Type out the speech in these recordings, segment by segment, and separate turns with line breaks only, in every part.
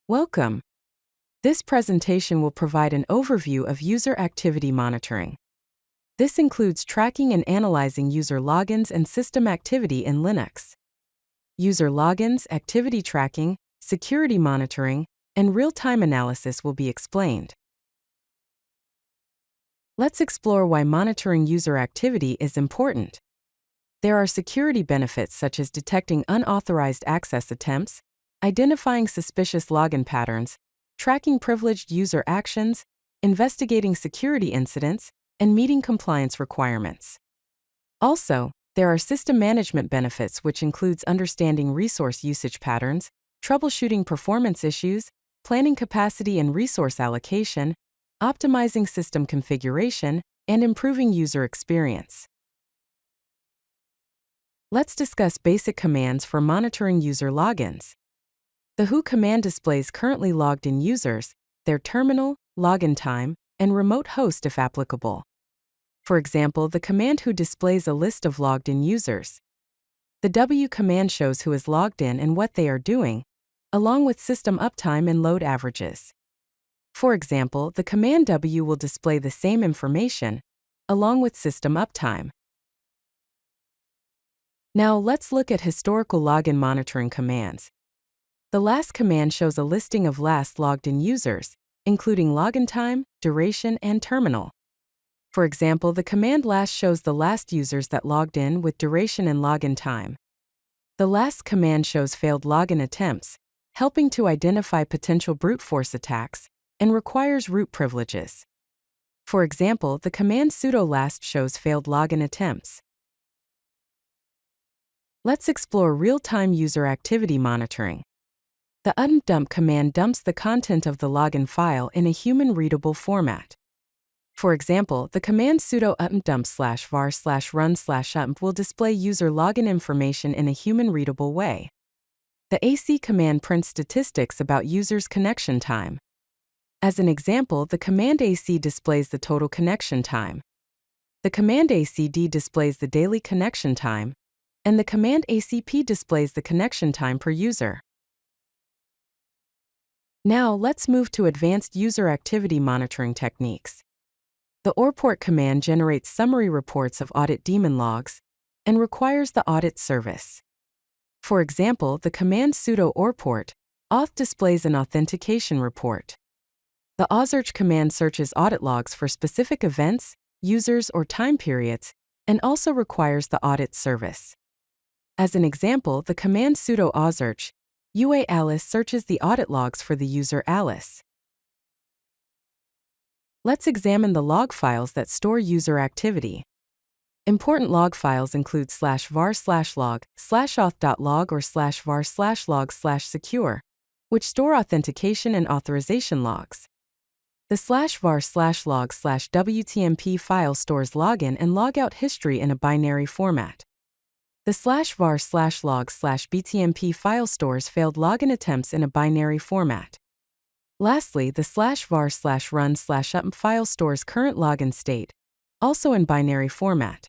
Welcome. This presentation will provide an overview of user activity monitoring. This includes tracking and analyzing user logins and system activity in Linux. User logins, activity tracking, security monitoring, and real-time analysis will be explained. Let's explore why monitoring user activity is important. There are security benefits such as detecting unauthorized access attempts, identifying suspicious login patterns, tracking privileged user actions, investigating security incidents, and meeting compliance requirements. Also, there are system management benefits which includes understanding resource usage patterns, troubleshooting performance issues, planning capacity and resource allocation, optimizing system configuration, and improving user experience. Let's discuss basic commands for monitoring user logins. The who command displays currently logged in users, their terminal, login time, and remote host if applicable. For example, the command who displays a list of logged in users. The w command shows who is logged in and what they are doing, along with system uptime and load averages. For example, the command w will display the same information, along with system uptime. Now let's look at historical login monitoring commands. The last command shows a listing of last logged in users, including login time, duration, and terminal. For example, the command last shows the last users that logged in with duration and login time. The last command shows failed login attempts, helping to identify potential brute force attacks, and requires root privileges. For example, the command sudo last shows failed login attempts. Let's explore real-time user activity monitoring. The dump command dumps the content of the login file in a human-readable format. For example, the command sudo dump/var/run/ump will display user login information in a human-readable way. The AC command prints statistics about users' connection time. As an example, the command AC displays the total connection time. The command ACD displays the daily connection time, and the command ACP displays the connection time per user. Now let's move to advanced user activity monitoring techniques. The aureport command generates summary reports of audit daemon logs and requires the audit service. For example, the command sudo aureport auth displays an authentication report. The auth command searches audit logs for specific events, users, or time periods, and also requires the audit service. As an example, the command sudo auth UA Alice searches the audit logs for the user Alice. Let's examine the log files that store user activity. Important log files include /var/log, /auth.log, or /var/log/secure, which store authentication and authorization logs. The /var/log/wtmp file stores login and logout history in a binary format. The /var/log/btmp file stores failed login attempts in a binary format. Lastly, the /var/run/ump file stores current login state, also in binary format.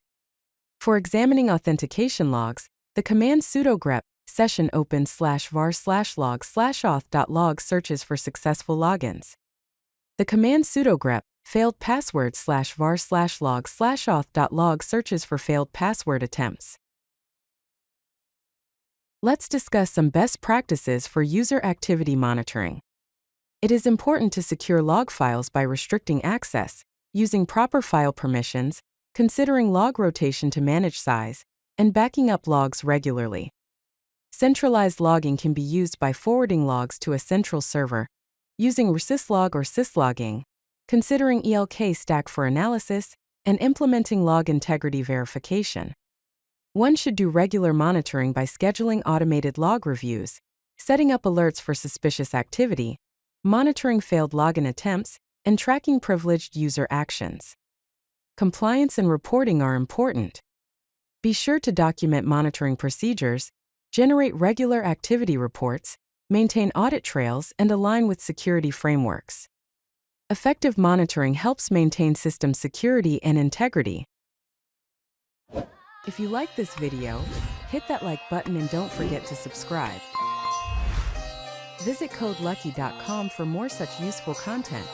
For examining authentication logs, the command sudo grep session open /var/log/auth.log searches for successful logins. The command sudo grep failed password /var/log/auth.log searches for failed password attempts. Let's discuss some best practices for user activity monitoring. It is important to secure log files by restricting access, using proper file permissions, considering log rotation to manage size, and backing up logs regularly. Centralized logging can be used by forwarding logs to a central server, using syslog or syslogging, considering ELK stack for analysis, and implementing log integrity verification. One should do regular monitoring by scheduling automated log reviews, setting up alerts for suspicious activity, monitoring failed login attempts, and tracking privileged user actions. Compliance and reporting are important. Be sure to document monitoring procedures, generate regular activity reports, maintain audit trails, and align with security frameworks. Effective monitoring helps maintain system security and integrity. If you like this video, hit that like button and don't forget to subscribe. Visit codelucky.com for more such useful content.